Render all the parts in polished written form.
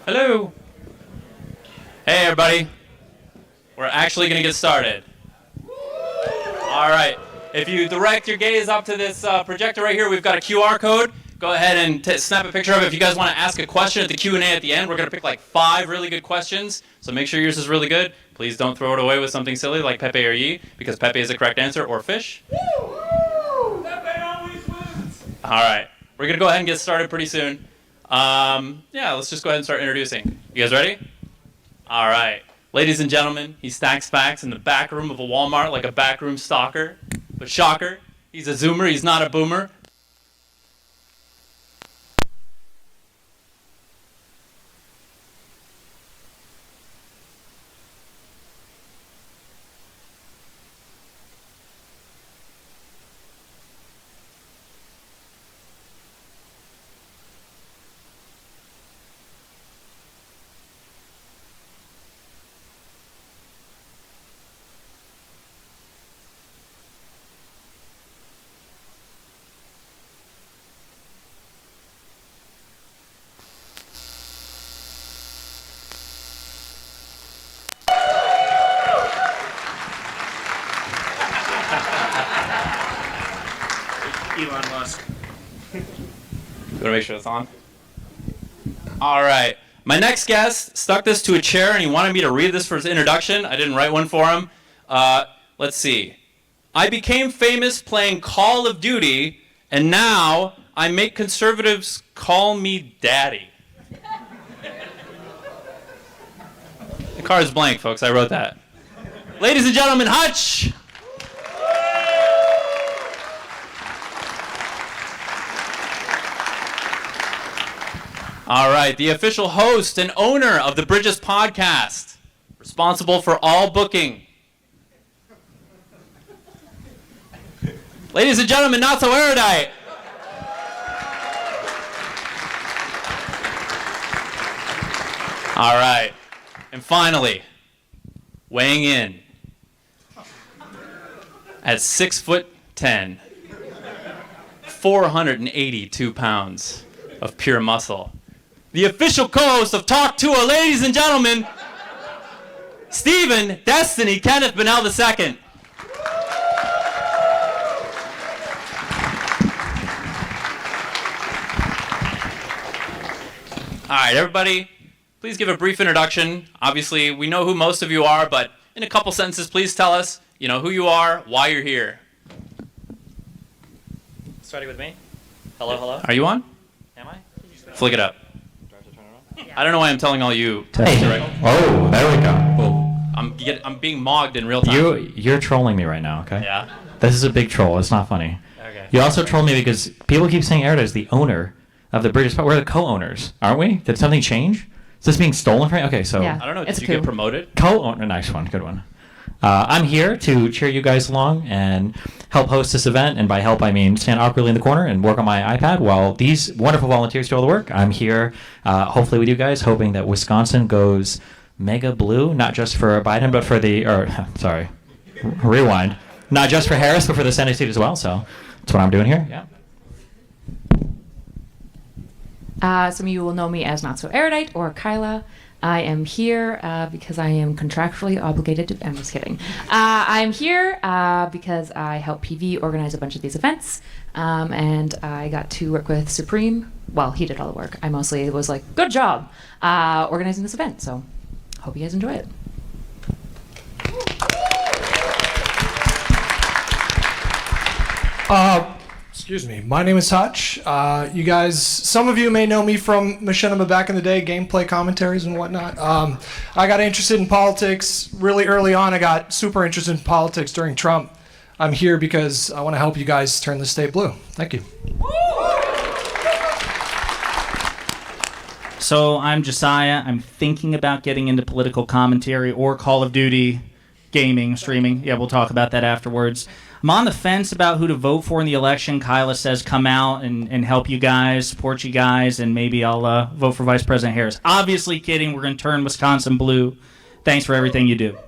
Hello. Hey, everybody. We're actually going to get started. All right. If you direct your gaze up to this projector right here, we've got a QR code. Go ahead and snap a picture of it. If you guys want to ask a question at the Q&A at the end, we're going to pick like 5 really good questions. So make sure yours is really good. Please don't throw it away with something silly like Pepe or Yi, because Pepe is the correct answer, or fish. Woo! Pepe always wins. All right. We're going to go ahead and get started pretty soon. Let's just go ahead and start introducing. You guys ready? All right. Ladies and gentlemen, he stacks facts in the back room of a Walmart like a backroom stalker. But shocker, he's a Zoomer, he's not a boomer. Elon Musk. You want to make sure it's on? All right. My next guest stuck this to a chair, and he wanted me to read this for his introduction. I didn't write one for him. Let's see. I became famous playing Call of Duty, and now I make conservatives call me daddy. The card is blank, folks. I wrote that. Ladies and gentlemen, Hutch! All right, the official host and owner of the Bridges podcast, responsible for all booking. Ladies and gentlemen, NotSoErudite. All right, and finally, weighing in at 6'10", 482 pounds of pure muscle. The official co-host of Talk Tour, ladies and gentlemen, Stephen Destiny Kenneth Bennell II. All right, everybody, please give a brief introduction. Obviously, we know who most of you are, but in a couple sentences, please tell us, who you are, why you're here. Starting with me. Hello, hello. Are you on? Am I? Flick it up. I don't know why I'm telling all you. Hey. Right. Oh, there we go. Cool. I'm being mogged in real time. You're trolling me right now, okay? Yeah. This is a big troll. It's not funny. Okay. You also troll me because people keep saying Erudite is the owner of the British. We're the co-owners, aren't we? Did something change? Is this being stolen from you? Okay, so Yeah. I don't know. It's Did you a get coup. promoted? co-owner. Nice one. Good one. I'm here to cheer you guys along and help host this event. And by help, I mean stand awkwardly in the corner and work on my iPad while these wonderful volunteers do all the work. I'm here, hopefully with you guys, hoping that Wisconsin goes mega blue, not just for Biden, but for rewind. Not just for Harris, but for the Senate seat as well. So that's what I'm doing here. Yeah. Some of you will know me as NotSoErudite or Kyla. I am here because I am contractually obligated to. I'm just kidding. I'm here because I help PV organize a bunch of these events, and I got to work with Supreme. Well, he did all the work. I mostly was like, good job organizing this event. So, hope you guys enjoy it. Excuse me. My name is Hutch. You guys, some of you may know me from Machinima back in the day, gameplay commentaries and whatnot. I got interested in politics really early on. I got super interested in politics during Trump. I'm here because I want to help you guys turn the state blue. Thank you. So I'm Josiah. I'm thinking about getting into political commentary or Call of Duty gaming, streaming. Yeah, we'll talk about that afterwards. I'm on the fence about who to vote for in the election. Kyla says come out and help you guys, support you guys, and maybe I'll vote for Vice President Harris. Obviously kidding. We're going to turn Wisconsin blue. Thanks for everything you do.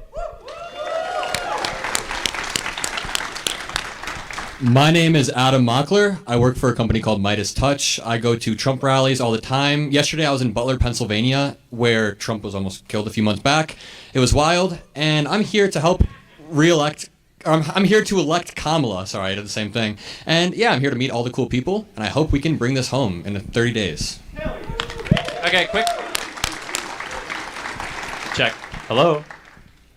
My name is Adam Mockler. I work for a company called Midas Touch. I go to Trump rallies all the time. Yesterday I was in Butler, Pennsylvania, where Trump was almost killed a few months back. It was wild, and I'm here to help I'm here to elect Kamala. Sorry, I did the same thing. And yeah, I'm here to meet all the cool people, and I hope we can bring this home in 30 days. Okay, quick. Check. Hello?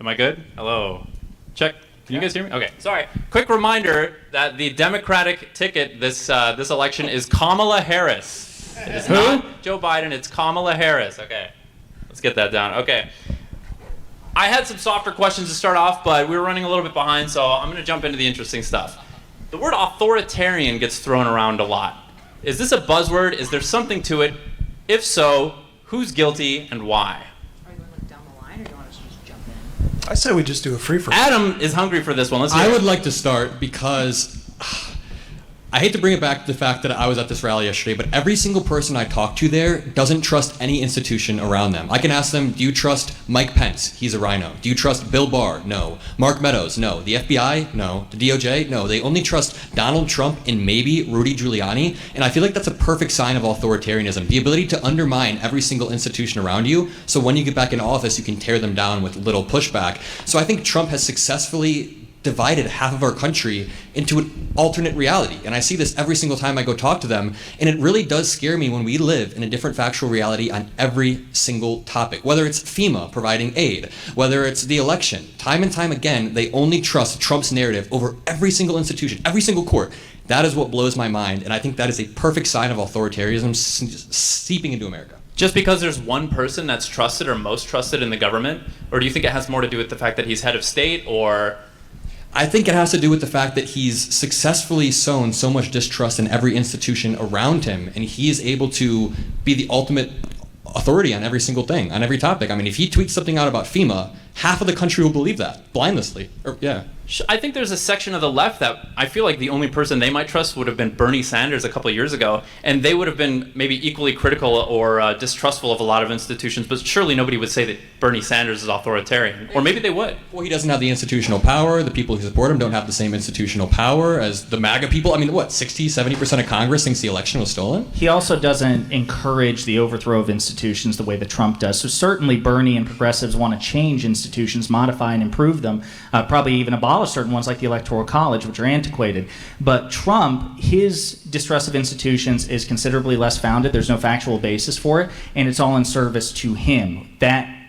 Am I good? Hello. Check. Can you guys hear me? Okay, sorry. Quick reminder that the Democratic ticket this election is Kamala Harris. It is not Joe Biden, it's Kamala Harris. Okay, let's get that down. Okay. I had some softer questions to start off, but we were running a little bit behind, so I'm going to jump into the interesting stuff. The word authoritarian gets thrown around a lot. Is this a buzzword? Is there something to it? If so, who's guilty and why? Are you going down the line, or do you want us to just jump in? I say we just do a free-for-all. Adam is hungry for this one. Let's hear I it. would like to start because I hate to bring it back to the fact that I was at this rally yesterday, but every single person I talked to there doesn't trust any institution around them. I can ask them, do you trust Mike Pence? He's a rhino. Do you trust Bill Barr? No. Mark Meadows? No. The FBI? No. The DOJ? No. They only trust Donald Trump and maybe Rudy Giuliani, and I feel like that's a perfect sign of authoritarianism, the ability to undermine every single institution around you, so when you get back in office, you can tear them down with little pushback. So I think Trump has successfully divided half of our country into an alternate reality. And I see this every single time I go talk to them. And it really does scare me when we live in a different factual reality on every single topic. Whether it's FEMA providing aid, whether it's the election, time and time again, they only trust Trump's narrative over every single institution, every single court. That is what blows my mind. And I think that is a perfect sign of authoritarianism seeping into America. Just because there's one person that's trusted or most trusted in the government? Or do you think it has more to do with the fact that he's head of state, or... I think it has to do with the fact that he's successfully sown so much distrust in every institution around him, and he is able to be the ultimate authority on every single thing, on every topic. I mean, if he tweets something out about FEMA, half of the country will believe that, blindlessly. I think there's a section of the left that I feel like the only person they might trust would have been Bernie Sanders a couple of years ago, and they would have been maybe equally critical or distrustful of a lot of institutions, but surely nobody would say that Bernie Sanders is authoritarian. Or maybe they would. Well, he doesn't have the institutional power. The people who support him don't have the same institutional power as the MAGA people. I mean, what, 60, 70% of Congress thinks the election was stolen? He also doesn't encourage the overthrow of institutions the way that Trump does. So certainly Bernie and progressives want to change institutions, modify and improve them, probably even abolish certain ones like the Electoral College, which are antiquated. But Trump, his distrust of institutions is considerably less founded. There's no factual basis for it, and it's all in service to him.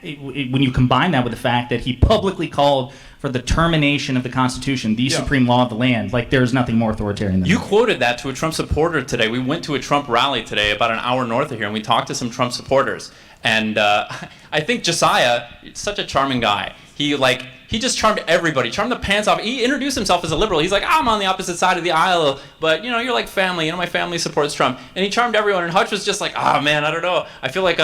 When you combine that with the fact that he publicly called for the termination of the Constitution, the supreme law of the land, like there's nothing more authoritarian than that. You quoted that to a Trump supporter today. We went to a Trump rally today about an hour north of here, and we talked to some Trump supporters. And I think Josiah, such a charming guy. He just charmed everybody, charmed the pants off. He introduced himself as a liberal. He's like, I'm on the opposite side of the aisle, but you're like family. My family supports Trump, and he charmed everyone. And Hutch was just like, man, I don't know. I feel like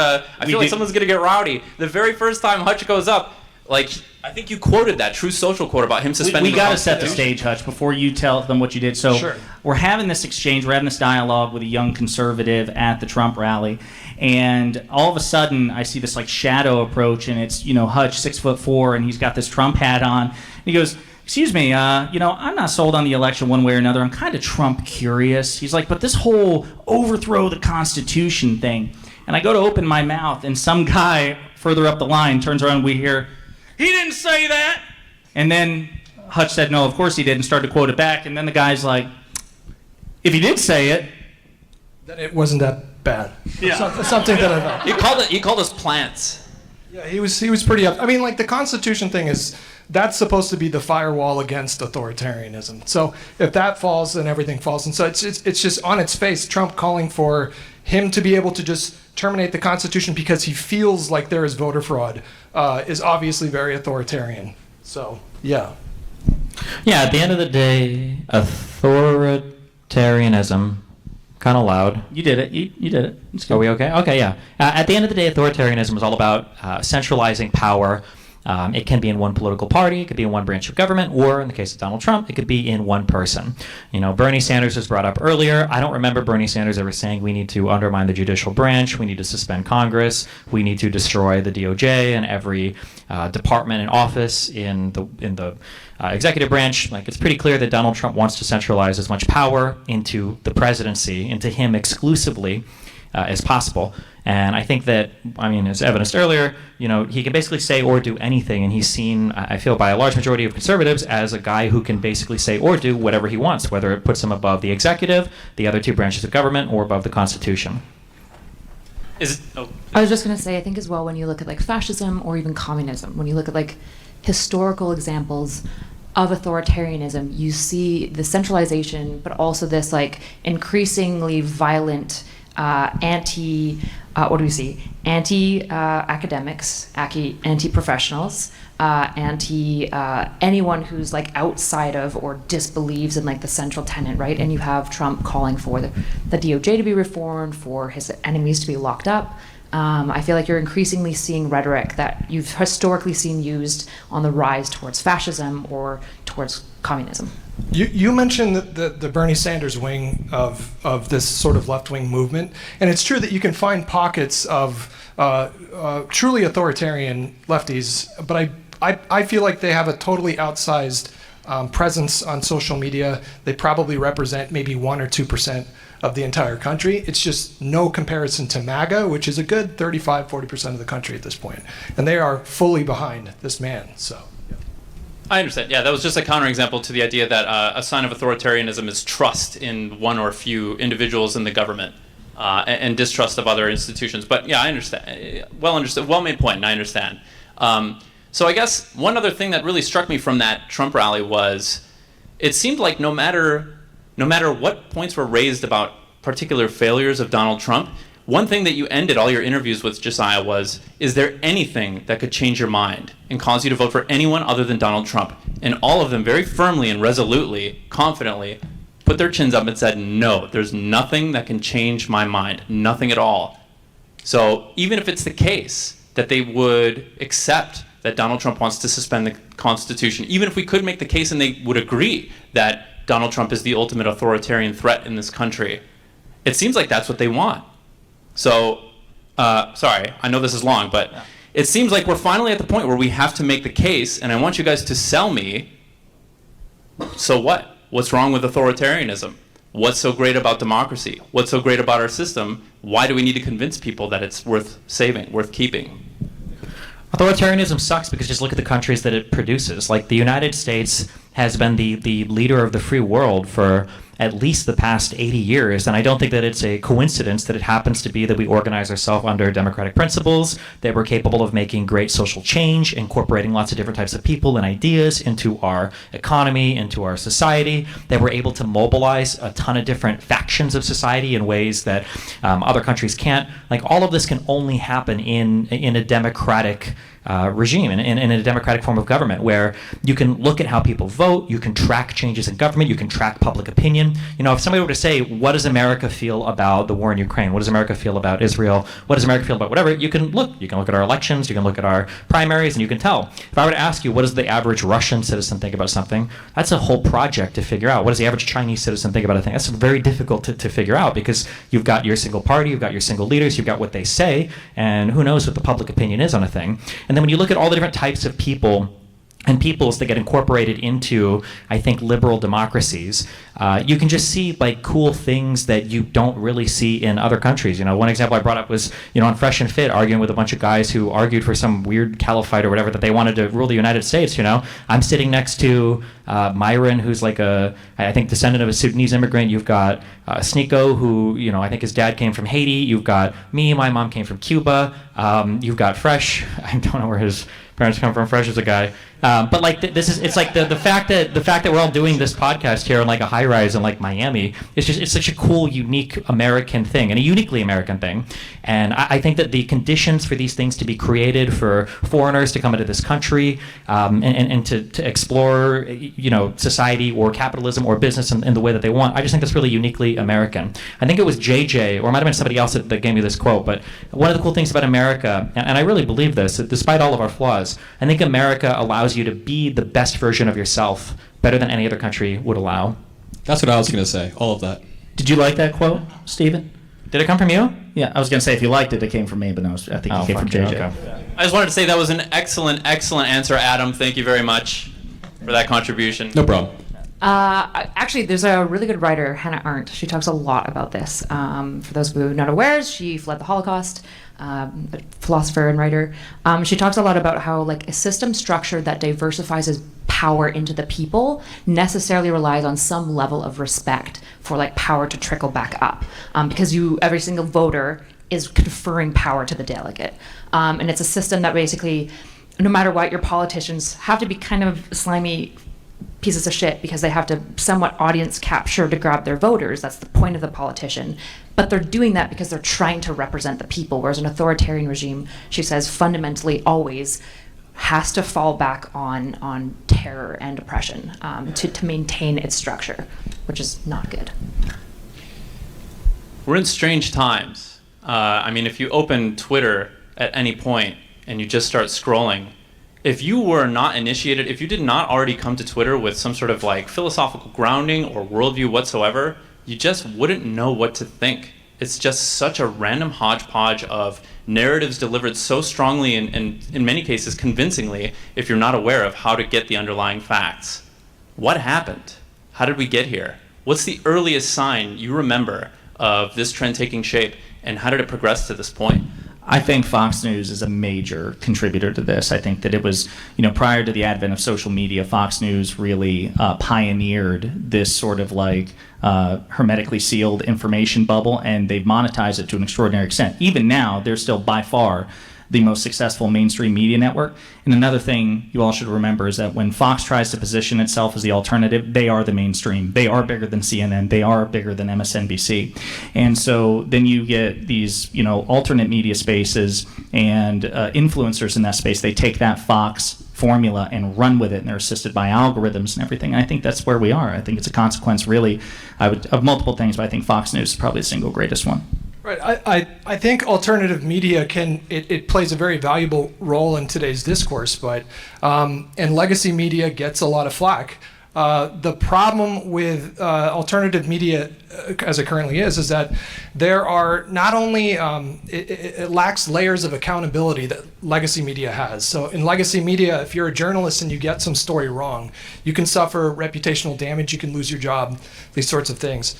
someone's gonna get rowdy. The very first time Hutch goes up, I think you quoted that True Social quote about him suspending. We got to set the stage, Hutch, before you tell them what you did. So Sure. We're having this exchange, we're having this dialogue with a young conservative at the Trump rally, and all of a sudden I see this shadow approach, and it's Hutch, 6'4", and he's got this Trump hat on. And he goes, excuse me, I'm not sold on the election one way or another. I'm kind of Trump curious. He's like, but this whole overthrow the Constitution thing. And I go to open my mouth, and some guy further up the line turns around, and we hear, he didn't say that. And then Hutch said, no, of course he did, and started to quote it back. And then the guy's like, if he did say it, Then it wasn't that bad. Yeah. Something that I thought. He called us plants. Yeah, he was pretty up. I mean, the Constitution thing that's supposed to be the firewall against authoritarianism. So if that falls, then everything falls. And so it's just on its face, Trump calling for him to be able to just terminate the Constitution because he feels like there is voter fraud is obviously very authoritarian. So, yeah. Yeah, at the end of the day, authoritarianism, kind of loud. you did it. You did it. It's good. Are we okay? Okay, yeah. At the end of the day, authoritarianism is all about centralizing power It can be in one political party, it could be in one branch of government, or in the case of Donald Trump, it could be in one person. Bernie Sanders was brought up earlier. I don't remember Bernie Sanders ever saying we need to undermine the judicial branch, we need to suspend Congress, we need to destroy the DOJ and every department and office in the executive branch. Like, it's pretty clear that Donald Trump wants to centralize as much power into the presidency, into him exclusively, as possible. And I think that, as evidenced earlier, he can basically say or do anything, and he's seen, I feel, by a large majority of conservatives as a guy who can basically say or do whatever he wants, whether it puts him above the executive, the other two branches of government, or above the Constitution. I was just going to say, I think as well, when you look at fascism or even communism, when you look at historical examples of authoritarianism, you see the centralization, but also this increasingly violent anti-academics, anti-professionals, anyone who's outside of or disbelieves in the central tenet, right? And you have Trump calling for the DOJ to be reformed, for his enemies to be locked up. I feel like you're increasingly seeing rhetoric that you've historically seen used on the rise towards fascism or towards communism. You mentioned the Bernie Sanders wing of this sort of left-wing movement, and it's true that you can find pockets of truly authoritarian lefties, but I feel like they have a totally outsized presence on social media. They probably represent maybe 1 or 2% of the entire country. It's just no comparison to MAGA, which is a good 35-40% of the country at this point, and they are fully behind this man. So. I understand. Yeah, that was just a counterexample to the idea that a sign of authoritarianism is trust in one or a few individuals in the government and distrust of other institutions. But yeah, I understand. Well-made point, and I understand. So I guess one other thing that really struck me from that Trump rally was it seemed like no matter what points were raised about particular failures of Donald Trump, one thing that you ended all your interviews with, Josiah, was, is there anything that could change your mind and cause you to vote for anyone other than Donald Trump? And all of them very firmly and resolutely, confidently, put their chins up and said, no, there's nothing that can change my mind, nothing at all. So even if it's the case that they would accept that Donald Trump wants to suspend the Constitution, even if we could make the case and they would agree that Donald Trump is the ultimate authoritarian threat in this country, it seems like that's what they want. So, sorry, I know this is long, but it seems like we're finally at the point where we have to make the case, and I want you guys to sell me, so what? What's wrong with authoritarianism? What's so great about democracy? What's so great about our system? Why do we need to convince people that it's worth saving, worth keeping? Authoritarianism sucks because just look at the countries that it produces. Like, the United States has been the leader of the free world for at least the past 80 years, and I don't think that it's a coincidence that it happens to be that we organize ourselves under democratic principles, that we're capable of making great social change, incorporating lots of different types of people and ideas into our economy, into our society, that we're able to mobilize a ton of different factions of society in ways that other countries can't. Like, all of this can only happen in a democratic regime, in a democratic form of government, where you can look at how people vote, you can track changes in government, you can track public opinion. If somebody were to say, what does America feel about the war in Ukraine? What does America feel about Israel? What does America feel about whatever? You can look at our elections, you can look at our primaries, and you can tell. If I were to ask you, what does the average Russian citizen think about something? That's a whole project to figure out. What does the average Chinese citizen think about a thing? That's very difficult to figure out, because you've got your single party, you've got your single leaders, you've got what they say, and who knows what the public opinion is on a thing. And then when you look at all the different types of people and peoples that get incorporated into, I think, liberal democracies, you can just see cool things that you don't really see in other countries. One example I brought up was, on Fresh and Fit, arguing with a bunch of guys who argued for some weird caliphate or whatever, that they wanted to rule the United States. I'm sitting next to Myron, who's I think descendant of a Sudanese immigrant. You've got Sneeko, who, I think his dad came from Haiti. You've got me, my mom came from Cuba. You've got Fresh. I don't know where his parents come from. Fresh is a guy. But this is, it's the fact that we're all doing this podcast here on a high high-rise in like Miami. It's such a cool, unique American thing, and a uniquely American thing. And I think that the conditions for these things to be created for foreigners to come into this country and to explore, society or capitalism or business in the way that they want, I just think that's really uniquely American. I think it was JJ, or it might have been somebody else that gave me this quote, but one of the cool things about America, and I really believe this, that despite all of our flaws, I think America allows you to be the best version of yourself better than any other country would allow. That's what I was going to say, all of that. Did you like that quote, Stephen? Did it come from you? Yeah, I was going to say if you liked it, it came from me, but no, I think it came from JJ. Okay. I just wanted to say that was an excellent answer, Adam. Thank you very much for that contribution. No problem. Actually, there's a really good writer, Hannah Arendt. She talks a lot about this. For those of you who are not aware, she fled the Holocaust, a philosopher and writer. She talks a lot about how like a system structure that diversifies power into the people necessarily relies on some level of respect for like power to trickle back up, because every single voter is conferring power to the delegate, and it's a system that basically, no matter what, your politicians have to be kind of slimy pieces of shit because they have to somewhat audience capture to grab their voters. That's the point of the politician. But they're doing that because they're trying to represent the people, whereas an authoritarian regime, she says, fundamentally always has to fall back on terror and oppression to maintain its structure, which is not good. We're in strange times. If you open Twitter at any point and you just start scrolling, if you were not initiated, if you did not already come to Twitter with some sort of like philosophical grounding or worldview whatsoever, you just wouldn't know what to think. It's just such a random hodgepodge of narratives delivered so strongly and in many cases convincingly if you're not aware of how to get the underlying facts. What happened? How did we get here? What's the earliest sign you remember of this trend taking shape, and how did it progress to this point? I think Fox News is a major contributor to this. I think that it was, prior to the advent of social media, Fox News really pioneered this sort of like hermetically sealed information bubble, and they've monetized it to an extraordinary extent. Even now, they're still by far the most successful mainstream media network. And another thing you all should remember is that when Fox tries to position itself as the alternative, they are the mainstream. They are bigger than CNN. They are bigger than MSNBC. And so then you get these, alternate media spaces and influencers in that space. They take that Fox formula and run with it, and they're assisted by algorithms and everything. And I think that's where we are. I think it's a consequence, really, of multiple things, but I think Fox News is probably the single greatest one. Right. I think alternative media it plays a very valuable role in today's discourse, but and legacy media gets a lot of flack. The problem with alternative media as it currently is that there are not only it lacks layers of accountability that legacy media has. So in legacy media, if you're a journalist and you get some story wrong, you can suffer reputational damage, you can lose your job, these sorts of things.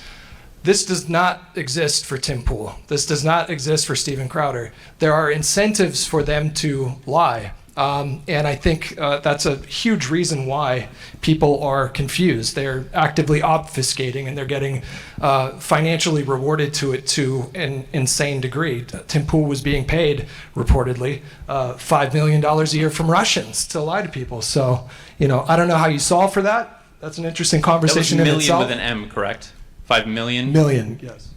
This does not exist for Tim Pool. This does not exist for Steven Crowder. There are incentives for them to lie. And I think that's a huge reason why people are confused. They're actively obfuscating, and they're getting financially rewarded to it to an insane degree. Tim Pool was being paid, reportedly, $5 million a year from Russians to lie to people. So, I don't know how you solve for that. That's an interesting conversation in That was itself. million with an M, correct? 5 million? Million, yes.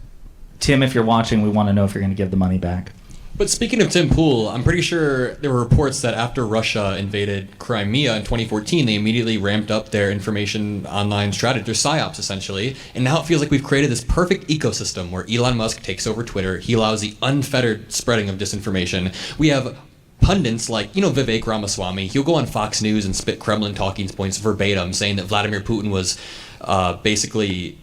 Tim, if you're watching, we want to know if you're going to give the money back. But speaking of Tim Pool, I'm pretty sure there were reports that after Russia invaded Crimea in 2014, they immediately ramped up their information online strategy, their PSYOPs essentially, and now it feels like we've created this perfect ecosystem where Elon Musk takes over Twitter, he allows the unfettered spreading of disinformation. We have pundits like, Vivek Ramaswamy, he'll go on Fox News and spit Kremlin talking points verbatim, saying that Vladimir Putin was basically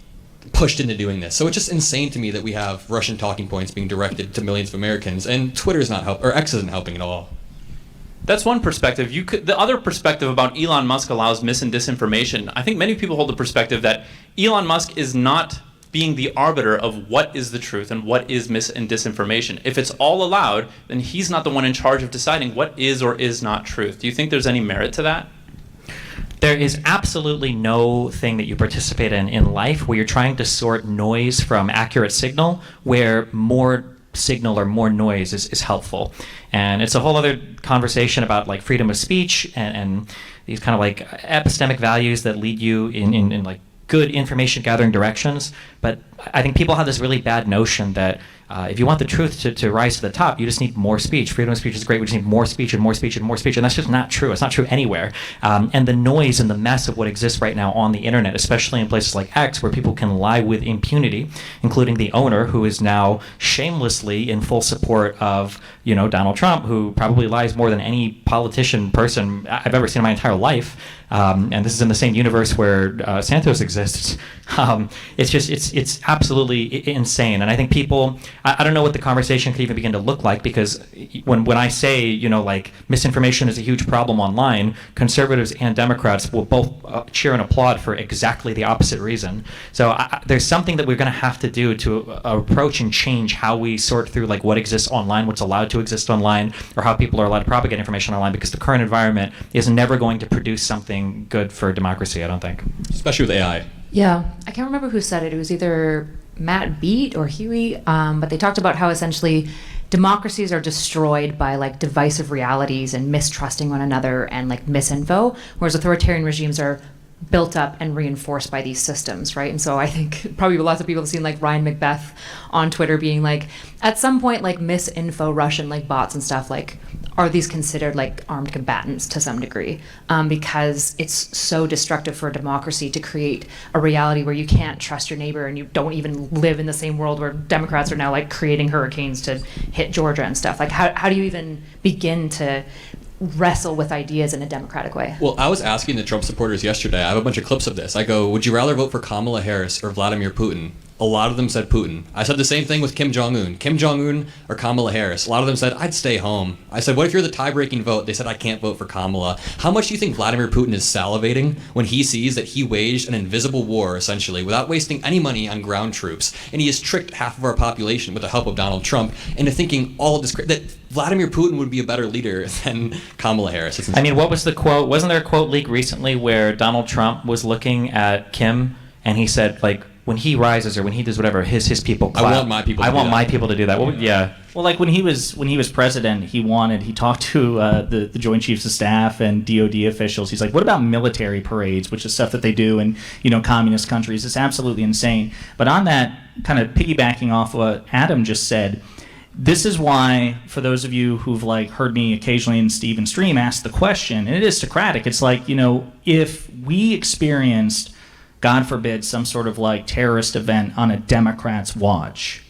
pushed into doing this. So it's just insane to me that we have Russian talking points being directed to millions of Americans, and Twitter's not helping, or X isn't helping at all. That's one perspective. The other perspective about Elon Musk allows mis and disinformation. I think many people hold the perspective that Elon Musk is not being the arbiter of what is the truth and what is mis and disinformation. If it's all allowed, then he's not the one in charge of deciding what is or is not truth. Do you think there's any merit to that? There is absolutely no thing that you participate in life where you're trying to sort noise from accurate signal where more signal or more noise is helpful. And it's a whole other conversation about like freedom of speech and these kind of like epistemic values that lead you in like good information gathering directions, but I think people have this really bad notion that if you want the truth to rise to the top, you just need more speech. Freedom of speech is great. We just need more speech and more speech and more speech. And that's just not true. It's not true anywhere. And the noise and the mess of what exists right now on the internet, especially in places like X, where people can lie with impunity, including the owner, who is now shamelessly in full support of, Donald Trump, who probably lies more than any politician person I've ever seen in my entire life. And this is in the same universe where Santos exists. It's absolutely insane. And I think people, I don't know what the conversation could even begin to look like, because when I say, misinformation is a huge problem online, conservatives and Democrats will both cheer and applaud for exactly the opposite reason. So there's something that we're going to have to do to approach and change how we sort through what exists online, what's allowed to exist online, or how people are allowed to propagate information online, because the current environment is never going to produce something good for democracy, I don't think. Especially with AI. Yeah, I can't remember who said it. It was either Matt Beat or Huey, but they talked about how essentially democracies are destroyed by divisive realities and mistrusting one another and misinfo, whereas authoritarian regimes are built up and reinforced by these systems, right? And so I think probably lots of people have seen Ryan Macbeth on Twitter being at some point misinfo Russian bots and stuff, are these considered armed combatants to some degree? Because it's so destructive for a democracy to create a reality where you can't trust your neighbor and you don't even live in the same world, where Democrats are now creating hurricanes to hit Georgia and stuff. How do you even begin to wrestle with ideas in a democratic way? Well, I was asking the Trump supporters yesterday, I have a bunch of clips of this. I go, would you rather vote for Kamala Harris or Vladimir Putin? A lot of them said Putin. I said the same thing with Kim Jong-un. Kim Jong-un or Kamala Harris? A lot of them said, I'd stay home. I said, what if you're the tie-breaking vote? They said, I can't vote for Kamala. How much do you think Vladimir Putin is salivating when he sees that he waged an invisible war, essentially, without wasting any money on ground troops? And he has tricked half of our population, with the help of Donald Trump, into thinking all of this, that Vladimir Putin would be a better leader than Kamala Harris. What was the quote? Wasn't there a quote leak recently where Donald Trump was looking at Kim and he said, when he rises or when he does whatever, his people clap. I want my people to do that. My people to do that. Well, yeah. Well, when he was president, he talked to the Joint Chiefs of Staff and DoD officials. He's like, what about military parades, which is stuff that they do in communist countries? It's absolutely insane. But on that, kind of piggybacking off what Adam just said, this is why, for those of you who've heard me occasionally in Steve and Stream ask the question, and it is Socratic. It's if we experienced, God forbid, some sort of terrorist event on a Democrat's watch,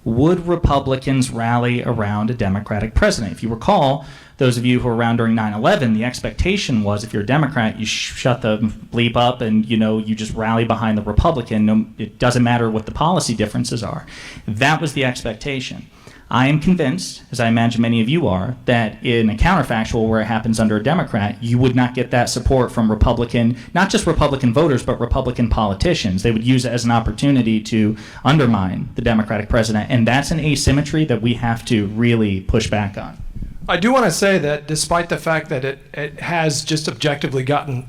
would Republicans rally around a Democratic president? If you recall, those of you who were around during 9/11, the expectation was if you're a Democrat, you shut the bleep up and you just rally behind the Republican. It doesn't matter what the policy differences are. That was the expectation. I am convinced, as I imagine many of you are, that in a counterfactual where it happens under a Democrat, you would not get that support from Republican, not just Republican voters, but Republican politicians. They would use it as an opportunity to undermine the Democratic president, and that's an asymmetry that we have to really push back on. I do want to say that despite the fact that it has just objectively gotten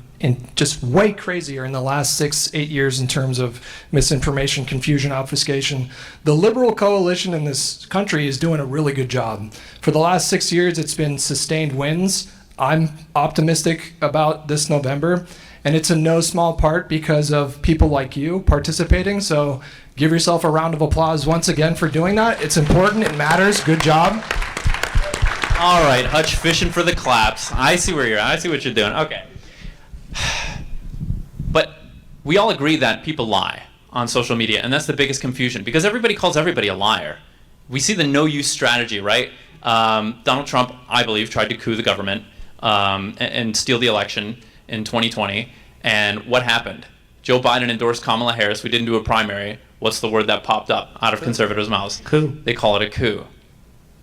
just way crazier in the last 6-8 years in terms of misinformation, confusion, obfuscation, the liberal coalition in this country is doing a really good job. For the last 6 years, it's been sustained wins. I'm optimistic about this November, and it's in no small part because of people like you participating. So give yourself a round of applause once again for doing that. It's important. It matters. Good job. All right, Hutch fishing for the claps. I see where you're at. I see what you're doing. Okay. But we all agree that people lie on social media, and that's the biggest confusion, because everybody calls everybody a liar. We see the no-use strategy, right? Donald Trump, I believe, tried to coup the government and steal the election in 2020. And what happened? Joe Biden endorsed Kamala Harris. We didn't do a primary. What's the word that popped up out of conservatives' mouths? Coup. They call it a coup.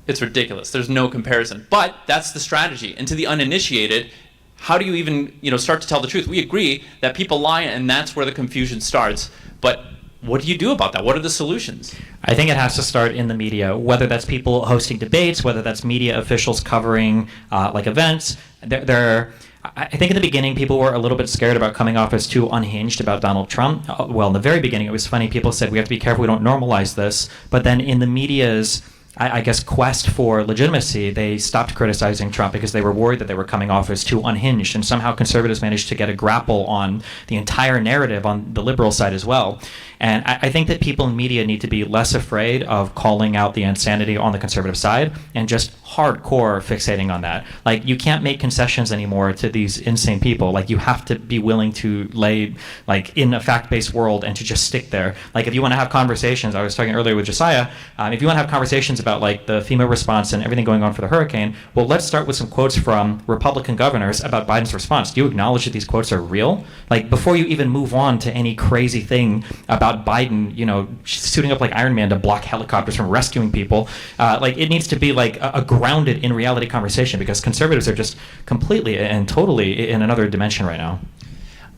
It's ridiculous. There's no comparison. But that's the strategy. And to the uninitiated, how do you even start to tell the truth? We agree that people lie, and that's where the confusion starts. But what do you do about that? What are the solutions? I think it has to start in the media, whether that's people hosting debates, whether that's media officials covering events. I think in the beginning, people were a little bit scared about coming off as too unhinged about Donald Trump. Well, in the very beginning, it was funny. People said, we have to be careful we don't normalize this. But then in the media's I guess, quest for legitimacy, they stopped criticizing Trump because they were worried that they were coming off as too unhinged, and somehow conservatives managed to get a grapple on the entire narrative on the liberal side as well. And I think that people in media need to be less afraid of calling out the insanity on the conservative side and just hardcore fixating on that. Like, you can't make concessions anymore to these insane people. Like, you have to be willing to lay, like, in a fact-based world and to just stick there. Like, if you want to have conversations, I was talking earlier with Josiah, if you want to have conversations about, like, the FEMA response and everything going on for the hurricane, well, let's start with some quotes from Republican governors about Biden's response. Do you acknowledge that these quotes are real? Like, before you even move on to any crazy thing about Biden, suiting up like Iron Man to block helicopters from rescuing people, like, it needs to be like a grounded in reality conversation, because conservatives are just completely and totally in another dimension right now.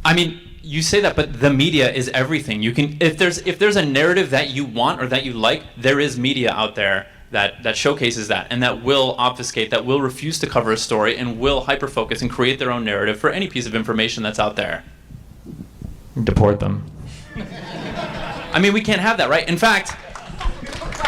I mean, you say that, but the media is everything. You can, if there's a narrative that you want or that you like, there is media out there that showcases that, and that will obfuscate, that will refuse to cover a story, and will hyper-focus and create their own narrative for any piece of information that's out there. Deport them. I mean, we can't have that, right? In fact,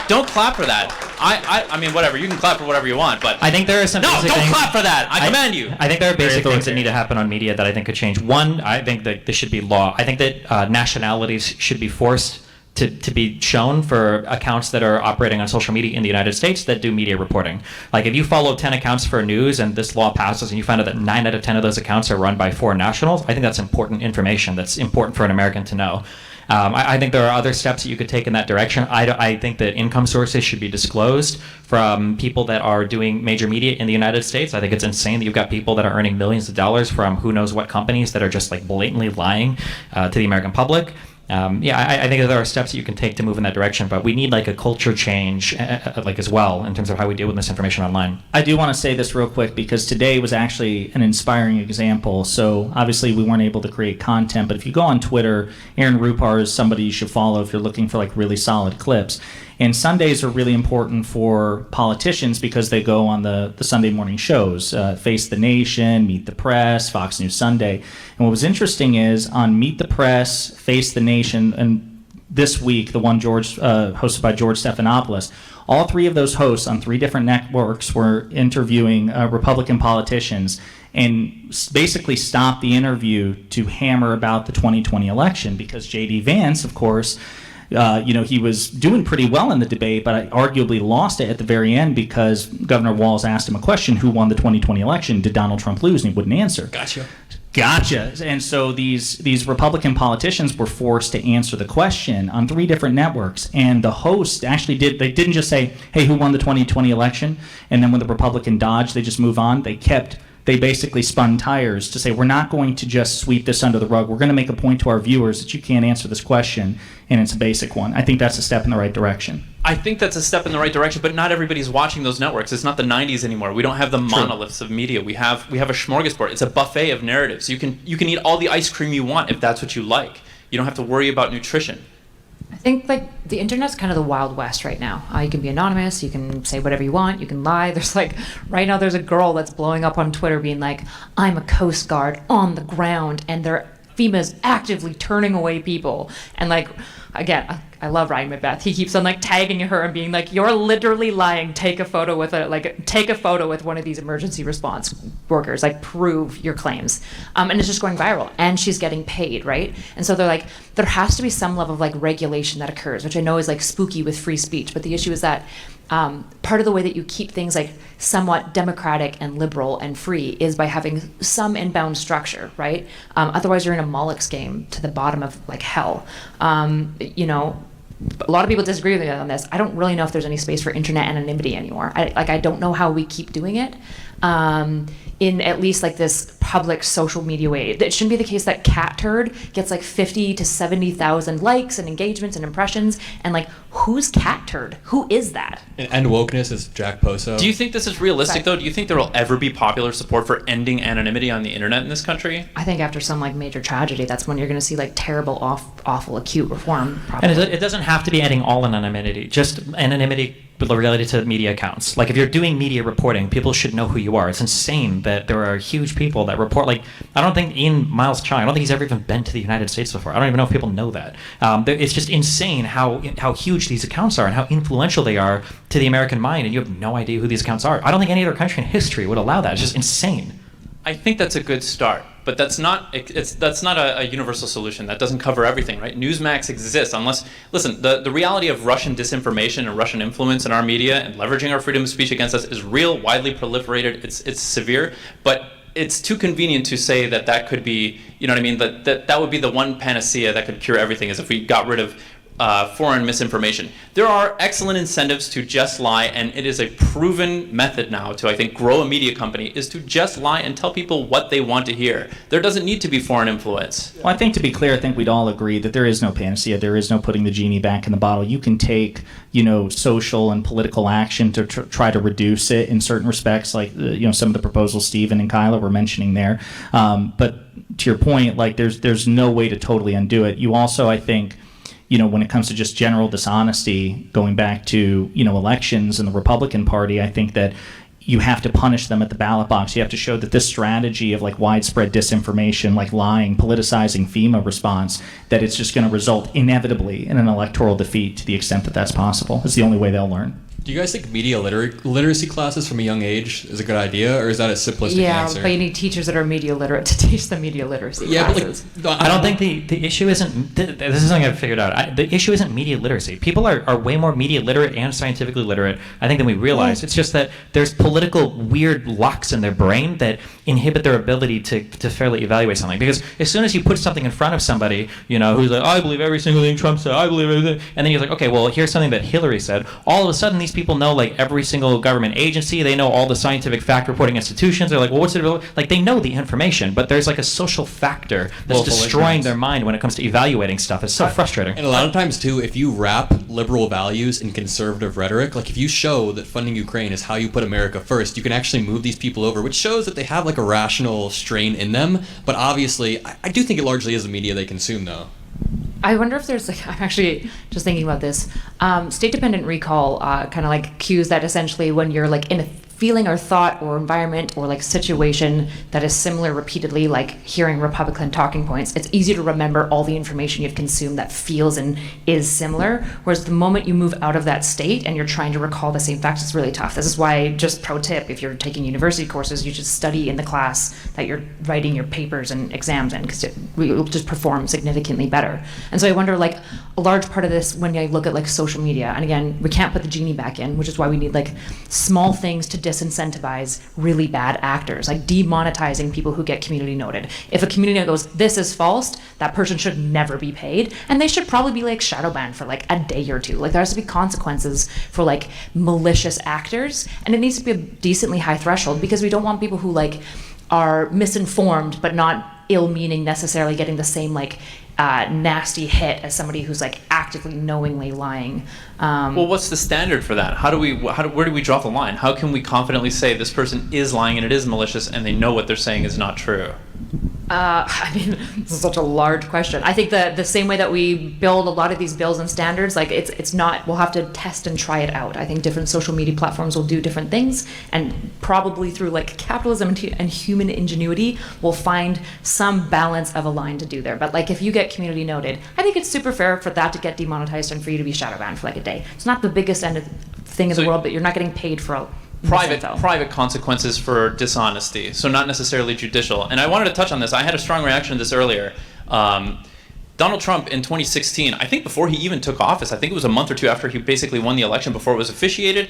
don't clap for that. I mean, whatever. You can clap for whatever you want, but I think there are some basic don't things. clap for that. I command you. I think there are basic things that need to happen on media that I think could change. One, I think that this should be law. I think that nationalities should be forced to be shown for accounts that are operating on social media in the United States that do media reporting. Like, if you follow 10 accounts for news and this law passes and you find out that 9 out of 10 of those accounts are run by foreign nationals, I think that's important information that's important for an American to know. I think there are other steps that you could take in that direction. I think that income sources should be disclosed from people that are doing major media in the United States. I think it's insane that you've got people that are earning millions of dollars from who knows what companies that are just like blatantly lying to the American public. I think that there are steps that you can take to move in that direction, but we need like a culture change like as well in terms of how we deal with misinformation online. I do want to say this real quick because today was actually an inspiring example. So obviously we weren't able to create content, but if you go on Twitter, Aaron Rupar is somebody you should follow if you're looking for like really solid clips. And Sundays are really important for politicians because they go on the Sunday morning shows, Face the Nation, Meet the Press, Fox News Sunday. And what was interesting is on Meet the Press, Face the Nation, and this week, the one hosted by George Stephanopoulos, all three of those hosts on 3 different networks were interviewing Republican politicians and basically stopped the interview to hammer about the 2020 election because J.D. Vance, of course, he was doing pretty well in the debate, but arguably lost it at the very end because Governor Walz asked him a question, who won the 2020 election? Did Donald Trump lose? And he wouldn't answer. Gotcha. And so these Republican politicians were forced to answer the question on 3 different networks. And the host actually they didn't just say, hey, who won the 2020 election? And then when the Republican dodged, they just move on. They basically spun tires to say, we're not going to just sweep this under the rug. We're going to make a point to our viewers that you can't answer this question, and it's a basic one. I think that's a step in the right direction. I think that's a step in the right direction, but not everybody's watching those networks. It's not the 90s anymore. We don't have the monoliths of media. We have a smorgasbord. It's a buffet of narratives. You can eat all the ice cream you want if that's what you like. You don't have to worry about nutrition. I think like the internet's kind of the Wild West right now. You can be anonymous, you can say whatever you want, you can lie. There's like, right now there's a girl that's blowing up on Twitter being like, I'm a Coast Guard on the ground and FEMA's actively turning away people. And like, again, I love Ryan Macbeth. He keeps on like tagging her and being like, you're literally lying. Take a photo with one of these emergency response workers, like prove your claims. And it's just going viral and she's getting paid, right? And so they're like, there has to be some level of like regulation that occurs, which I know is like spooky with free speech. But the issue is that part of the way that you keep things like somewhat democratic and liberal and free is by having some inbound structure, right? Otherwise you're in a Moloch's game to the bottom of like hell. A lot of people disagree with me on this. I don't really know if there's any space for internet anonymity anymore. I don't know how we keep doing it in at least like this public social media way. It shouldn't be the case that Cat Turd gets like 50 to 70,000 likes and engagements and impressions, and like, who's Cat Turd? Who is that? And wokeness is Jack Poso. Do you think this is realistic though? Do you think there will ever be popular support for ending anonymity on the internet in this country? I think after some like major tragedy, that's when you're going to see like terrible, awful, acute reform. Probably. And it doesn't have to be ending all anonymity. Just anonymity related to media accounts. Like if you're doing media reporting, people should know who you are. It's insane that there are huge people that report. Like I don't think Ian Miles Chung, I don't think he's ever even been to the United States before. I don't even know if people know that. It's just insane how huge these accounts are and how influential they are to the American mind, and you have no idea who these accounts are. I don't think any other country in history would allow that. It's just insane. I think that's a good start, but that's not a universal solution. That doesn't cover everything, right? Newsmax exists unless, listen, the reality of Russian disinformation and Russian influence in our media and leveraging our freedom of speech against us is real, widely proliferated. It's severe, but it's too convenient to say that could be, you know what I mean? That would be the one panacea that could cure everything, is if we got rid of foreign misinformation. There are excellent incentives to just lie, and it is a proven method now to, I think, grow a media company, is to just lie and tell people what they want to hear. There doesn't need to be foreign influence. Well, I think to be clear, I think we'd all agree that there is no panacea. There is no putting the genie back in the bottle. You can take, social and political action to try to reduce it in certain respects, like, some of the proposals Stephen and Kyla were mentioning there. But to your point, like, there's no way to totally undo it. You also, I think, when it comes to just general dishonesty, going back to, elections and the Republican Party, I think that you have to punish them at the ballot box. You have to show that this strategy of like widespread disinformation, like lying, politicizing FEMA response, that it's just going to result inevitably in an electoral defeat to the extent that that's possible. It's the only way they'll learn. Do you guys think media literacy classes from a young age is a good idea, or is that a simplistic answer? Yeah, but you need teachers that are media literate to teach the media literacy classes. But I don't think the issue isn't, this is something I've figured out. The issue isn't media literacy. People are way more media literate and scientifically literate, I think, than we realize. It's just that there's political weird locks in their brain that inhibit their ability to fairly evaluate something. Because as soon as you put something in front of somebody, who's like, I believe every single thing Trump said, I believe everything, and then you're like, okay, well, here's something that Hillary said, all of a sudden these people know like every single government agency, they know all the scientific fact reporting institutions. They're like, well, what's it like? They know the information, but there's like a social factor that's destroying their mind when it comes to evaluating stuff. It's so frustrating. And a lot of times too, if you wrap liberal values in conservative rhetoric, like if you show that funding Ukraine is how you put America first, you can actually move these people over, which shows that they have like a rational strain in them. But obviously, I do think it largely is the media they consume, though. I wonder if there's I'm actually just thinking about this. State-dependent recall kind of like cues that essentially when you're like in a feeling or thought or environment or like situation that is similar repeatedly, like hearing Republican talking points, it's easy to remember all the information you've consumed that feels and is similar. Whereas the moment you move out of that state and you're trying to recall the same facts, it's really tough. This is why, just pro tip, if you're taking university courses, you should study in the class that you're writing your papers and exams in, because it will just perform significantly better. And so I wonder, like, a large part of this, when I look at like social media, and again, we can't put the genie back in, which is why we need like small things to disincentivize really bad actors, like demonetizing people who get community noted. If a community note goes, this is false, that person should never be paid, and they should probably be like shadow banned for like a day or two. Like there has to be consequences for like malicious actors, and it needs to be a decently high threshold, because we don't want people who like are misinformed but not ill-meaning necessarily getting the same like nasty hit as somebody who's like actively knowingly lying. Well, what's the standard for that? Where do we draw the line? How can we confidently say this person is lying and it is malicious and they know what they're saying is not true? I mean, this is such a large question. I think the same way that we build a lot of these bills and standards, like it's not, we'll have to test and try it out. I think different social media platforms will do different things, and probably through like capitalism and human ingenuity, we'll find some balance of a line to do there. But like if you get community noted, I think it's super fair for that to get demonetized and for you to be shadow banned for like a day. It's not the biggest thing in the world, but you're not getting paid for private consequences for dishonesty, so not necessarily judicial. And I wanted to touch on this. I had a strong reaction to this earlier. Donald Trump in 2016, I think before he even took office, I think it was a month or two after he basically won the election, before it was officiated,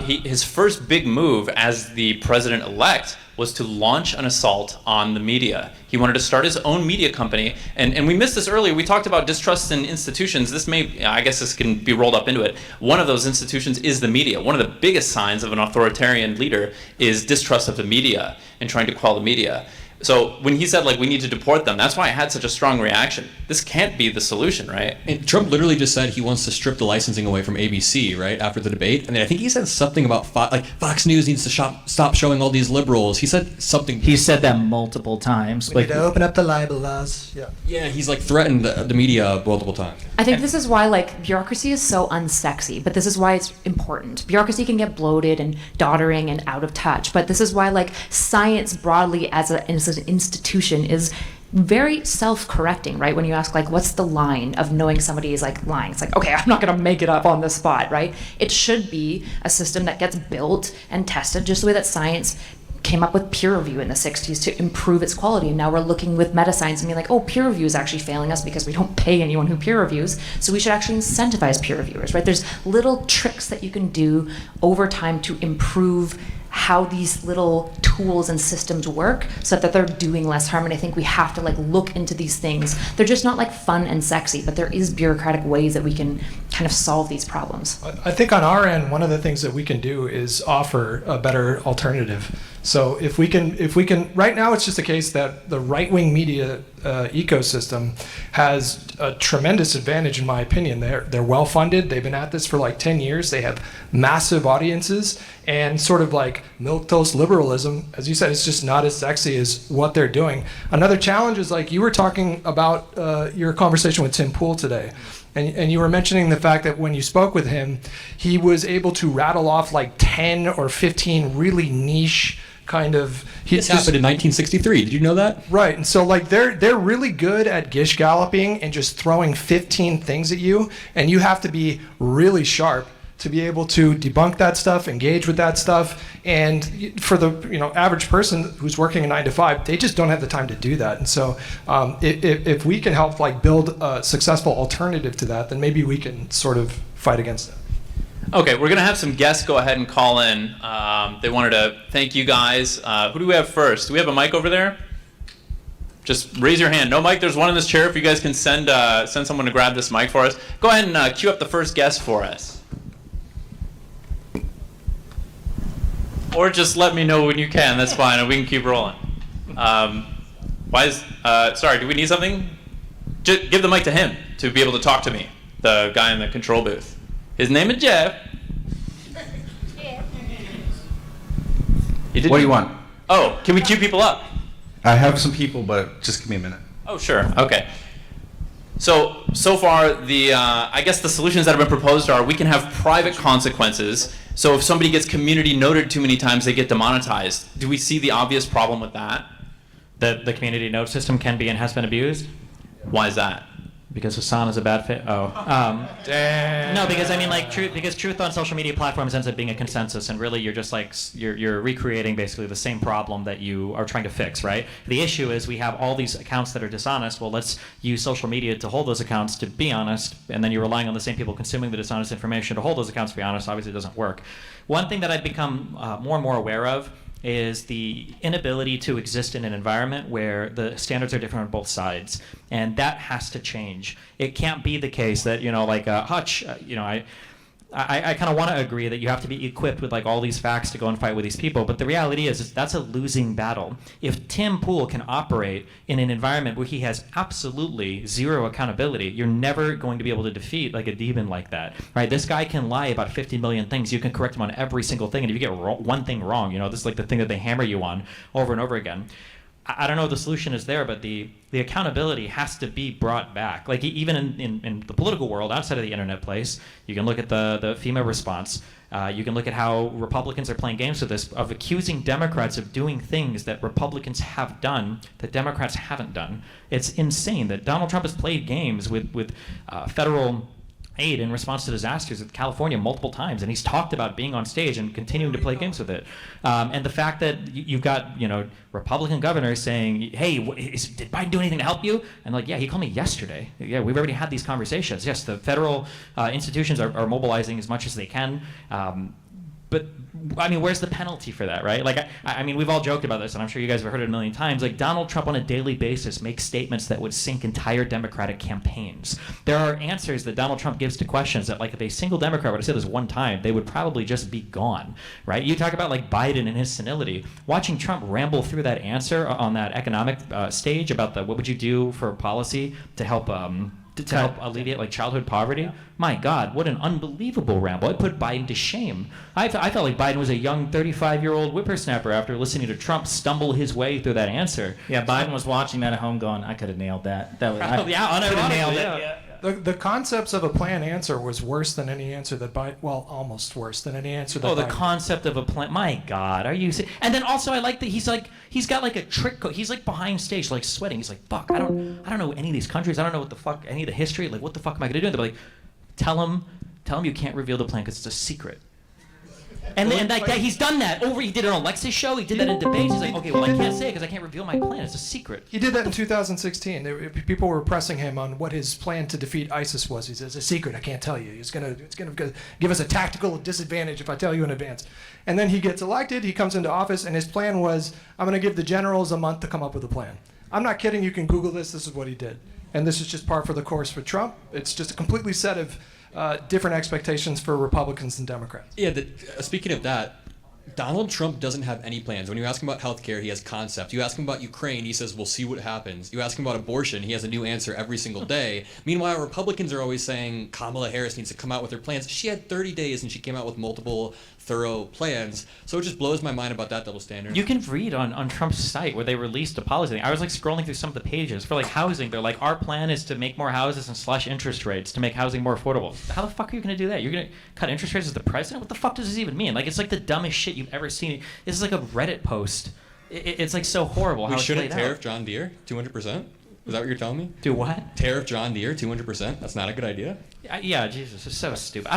his first big move as the president-elect was to launch an assault on the media. He wanted to start his own media company, and we missed this earlier. We talked about distrust in institutions. I guess this can be rolled up into it. One of those institutions is the media. One of the biggest signs of an authoritarian leader is distrust of the media and trying to quell the media. So when he said, like, we need to deport them, that's why I had such a strong reaction. This can't be the solution, right? And Trump literally just said he wants to strip the licensing away from ABC, right, after the debate. And then I think he said something about Fox News needs to stop showing all these liberals. He said something. He said that multiple times. We need to open up the libel laws. Yeah. Yeah, he's like threatened the media multiple times. I think this is why like bureaucracy is so unsexy, but this is why it's important. Bureaucracy can get bloated and doddering and out of touch, but this is why like science broadly as an institution is very self-correcting, right? When you ask like, what's the line of knowing somebody is like lying? It's like, okay, I'm not gonna make it up on the spot, right? It should be a system that gets built and tested just the way that science came up with peer review in the 60s to improve its quality. And now we're looking with meta-science and being like, oh, peer review is actually failing us because we don't pay anyone who peer reviews. So we should actually incentivize peer reviewers, right? There's little tricks that you can do over time to improve how these little tools and systems work so that they're doing less harm. And I think we have to like look into these things. They're just not like fun and sexy, but there is bureaucratic ways that we can kind of solve these problems. I think on our end, one of the things that we can do is offer a better alternative. So if we can, right now it's just a case that the right-wing media ecosystem has a tremendous advantage, in my opinion. They're well-funded. They've been at this for like 10 years. They have massive audiences, and sort of like milquetoast liberalism, as you said, it's just not as sexy as what they're doing. Another challenge is like you were talking about your conversation with Tim Pool today. And you were mentioning the fact that when you spoke with him, he was able to rattle off like 10 or 15 really niche kind of... This happened in 1963. Did you know that? Right. And so like they're really good at gish galloping and just throwing 15 things at you. And you have to be really sharp to be able to debunk that stuff, engage with that stuff. And for the average person who's working a 9 to 5, they just don't have the time to do that. And so if we can help like build a successful alternative to that, then maybe we can sort of fight against it. Okay, we're going to have some guests go ahead and call in. They wanted to thank you guys. Who do we have first? Do we have a mic over there? Just raise your hand. No mic, there's one in this chair. If you guys can send someone to grab this mic for us. Go ahead and queue up the first guest for us. Or just let me know when you can. That's fine, and we can keep rolling. Sorry, do we need something? Just give the mic to him to be able to talk to me, the guy in the control booth. His name is Jeff. What do you want? Oh, can we queue people up? I have some people, but just give me a minute. Oh, sure. Okay. So far, I guess the solutions that have been proposed are we can have private consequences. So if somebody gets community noted too many times, they get demonetized. Do we see the obvious problem with that? The community note system can be and has been abused? Why is that? Because Hassan is a bad fit. Oh. No, because I mean, like, truth on social media platforms ends up being a consensus, and really you're just like, you're recreating basically the same problem that you are trying to fix, right? The issue is we have all these accounts that are dishonest. Well, let's use social media to hold those accounts to be honest, and then you're relying on the same people consuming the dishonest information to hold those accounts to be honest. Obviously, it doesn't work. One thing that I've become more and more aware of is the inability to exist in an environment where the standards are different on both sides, and that has to change. It can't be the case that like Hutch, I kind of want to agree that you have to be equipped with like all these facts to go and fight with these people, but the reality is that's a losing battle. If Tim Pool can operate in an environment where he has absolutely zero accountability, you're never going to be able to defeat like a demon like that, right? This guy can lie about 50 million things. You can correct him on every single thing, and if you get one thing wrong, this is like the thing that they hammer you on over and over again. I don't know if the solution is there, but the accountability has to be brought back. Like even in the political world, outside of the internet place, you can look at the FEMA response. You can look at how Republicans are playing games with this, of accusing Democrats of doing things that Republicans have done that Democrats haven't done. It's insane that Donald Trump has played games with federal aid in response to disasters in California multiple times, and he's talked about being on stage and continuing to play games with it. And the fact that you've got Republican governors saying, "Hey, did Biden do anything to help you?" And like, yeah, he called me yesterday. Yeah, we've already had these conversations. Yes, the federal institutions are mobilizing as much as they can. But I mean, where's the penalty for that, right? Like, I mean, we've all joked about this, and I'm sure you guys have heard it a million times. Like, Donald Trump on a daily basis makes statements that would sink entire Democratic campaigns. There are answers that Donald Trump gives to questions that, like, if a single Democrat were to say this one time, they would probably just be gone, right? You talk about, like, Biden and his senility. Watching Trump ramble through that answer on that economic stage about what would you do for policy to help help alleviate like childhood poverty. My God, what an unbelievable ramble! It put Biden to shame. I felt like Biden was a young 35-year-old whippersnapper after listening to Trump stumble his way through that answer. Yeah, Biden was watching that at home, going, "I could have nailed that." That was, yeah, could have nailed unironically, it. yeah. The concepts of a plan answer was worse than any answer that Biden, well, almost worse than any answer that The Biden. concept of a plan. My God, are you? And then also, I like that he's got like a trick. He's like behind stage, like sweating. He's like, fuck, I don't know any of these countries. I don't know what the fuck any of the history. Like, what the fuck am I gonna do? And they're like, tell him you can't reveal the plan because it's a secret. And like that, he's done that over. He did it on Alexis show. He did that in debates. He's like, okay, well, I can't say it because I can't reveal my plan. It's a secret. He did that in 2016. People were pressing him on what his plan to defeat ISIS was. He says, "It's a secret. I can't tell you. It's gonna give us a tactical disadvantage if I tell you in advance." And then he gets elected. He comes into office, and his plan was, "I'm going to give the generals a month to come up with a plan." I'm not kidding. You can Google this. This is what he did. And this is just par for the course for Trump. It's just a completely set of different expectations for Republicans and Democrats. Yeah, speaking of that, Donald Trump doesn't have any plans. When you ask him about healthcare, he has concepts. You ask him about Ukraine, he says, we'll see what happens. You ask him about abortion, he has a new answer every single day. Meanwhile, Republicans are always saying Kamala Harris needs to come out with her plans. She had 30 days and she came out with multiple thorough plans. So it just blows my mind about that double standard. You can read on Trump's site where they released a policy. I was like scrolling through some of the pages for like housing. They're like, our plan is to make more houses and slash interest rates to make housing more affordable. How the fuck are you going to do that? You're going to cut interest rates as the president? What the fuck does this even mean? Like, it's like the dumbest shit you've ever seen. This is like a Reddit post. It's like so horrible how we it's shouldn't laid tariff out. John Deere 200%? Is that what you're telling me? Do what? Tariff John Deere 200%? That's not a good idea? Yeah, Jesus, it's so stupid.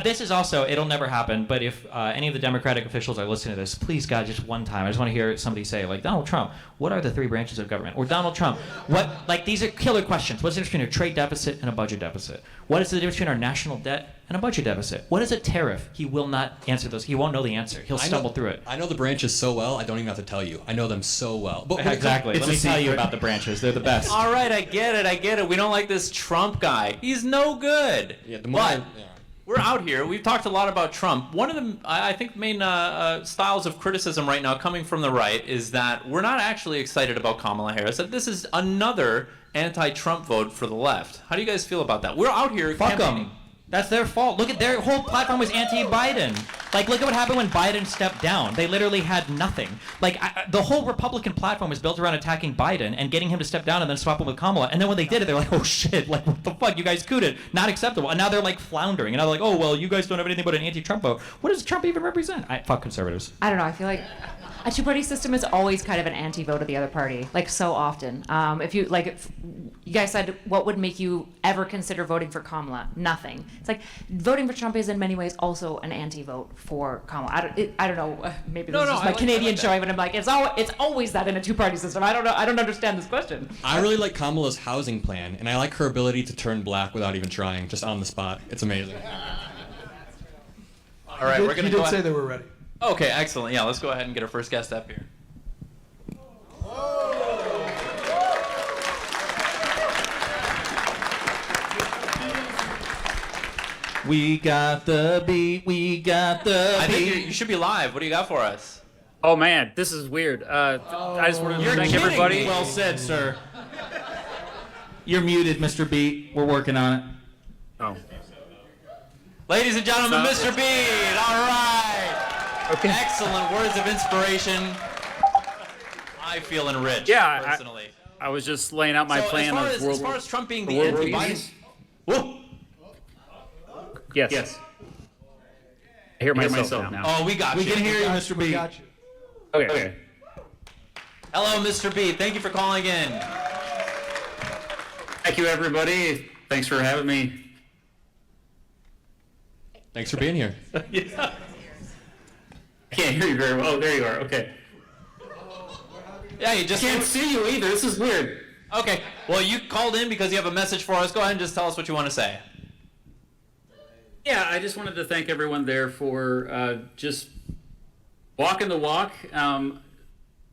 This is also, it'll never happen, but if any of the Democratic officials are listening to this, please, God, just one time, I just want to hear somebody say, like, Donald Trump, what are the three branches of government? Or Donald Trump, these are killer questions. What's the difference between a trade deficit and a budget deficit? What is the difference between our national debt and a budget deficit? What is a tariff? He will not answer those. He won't know the answer. He'll stumble through it. I know the branches so well, I don't even have to tell you. I know them so well. But Exactly. Let me tell you about the branches. They're the best. All right, I get it. We don't like this Trump guy. He's no good. Yeah, We're out here. We've talked a lot about Trump. One of the, I think, main styles of criticism right now coming from the right is that we're not actually excited about Kamala Harris. That this is another anti-Trump vote for the left. How do you guys feel about that? We're out here Fuck campaigning. them. That's their fault. Look at their whole platform was anti-Biden. Like, look at what happened when Biden stepped down. They literally had nothing. Like, the whole Republican platform was built around attacking Biden and getting him to step down and then swap him with Kamala. And then when they did it, they're like, oh shit, like, what the fuck? You guys cooted. Not acceptable. And now they're like floundering. And now they're like, oh, well, you guys don't have anything but an anti-Trump vote. What does Trump even represent? Fuck conservatives. I don't know. I feel like a two-party system is always kind of an anti-vote of the other party, like so often. If you guys said, what would make you ever consider voting for Kamala? Nothing. It's like voting for Trump is in many ways also an anti-vote for Kamala. I don't know. Maybe this is just my Canadian showing, but I'm like, it's always that in a two-party system. I don't know. I don't understand this question. I really like Kamala's housing plan, and I like her ability to turn black without even trying, just on the spot. It's amazing. All right, we're going to You did say they were ready. Okay, excellent. Yeah, let's go ahead and get our first guest up here. We got the beat. We got the I beat. think you should be live. What do you got for us? Oh man, this is weird. I just wanted to thank everybody. Well said, sir. You're muted, Mr. Beat. We're working on it. Oh. Ladies and gentlemen, Mr. Beat. All right. Okay. Excellent words of inspiration. I feel enriched, Yeah, personally. I was just laying out my So plan of as far as Trump being the World War anti-Biden... Peace. Whoa. Yes. I hear myself now. Oh, we got you. We can hear you, Mr. We Beat. got you. Okay. Hello, Mr. Beat. Thank you for calling in. Thank you, everybody. Thanks for having me. Thanks for being here. I can't hear you very well. Oh, there you are. Okay. Yeah, you just... Can't see you either. This is weird. Okay. Well, you called in because you have a message for us. Go ahead and just tell us what you want to say. Yeah, I just wanted to thank everyone there for just walking the walk.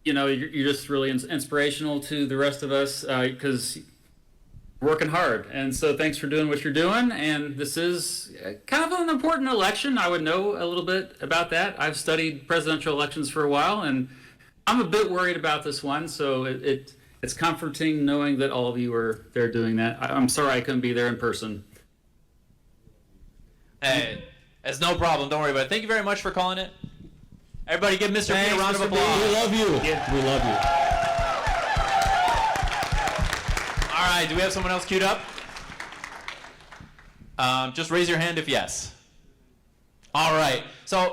You're just really inspirational to the rest of us because we're working hard. And so thanks for doing what you're doing. And this is kind of an important election. I would know a little bit about that. I've studied presidential elections for a while, and I'm a bit worried about this one. So it's comforting knowing that all of you are there doing that. I'm sorry I couldn't be there in person. Hey, it's no problem. Don't worry about it. Thank you very much for calling it. Everybody give Mr. B a round of applause. We love you. Yeah. We love you. All right, do we have someone else queued up? Just raise your hand if yes. All right, so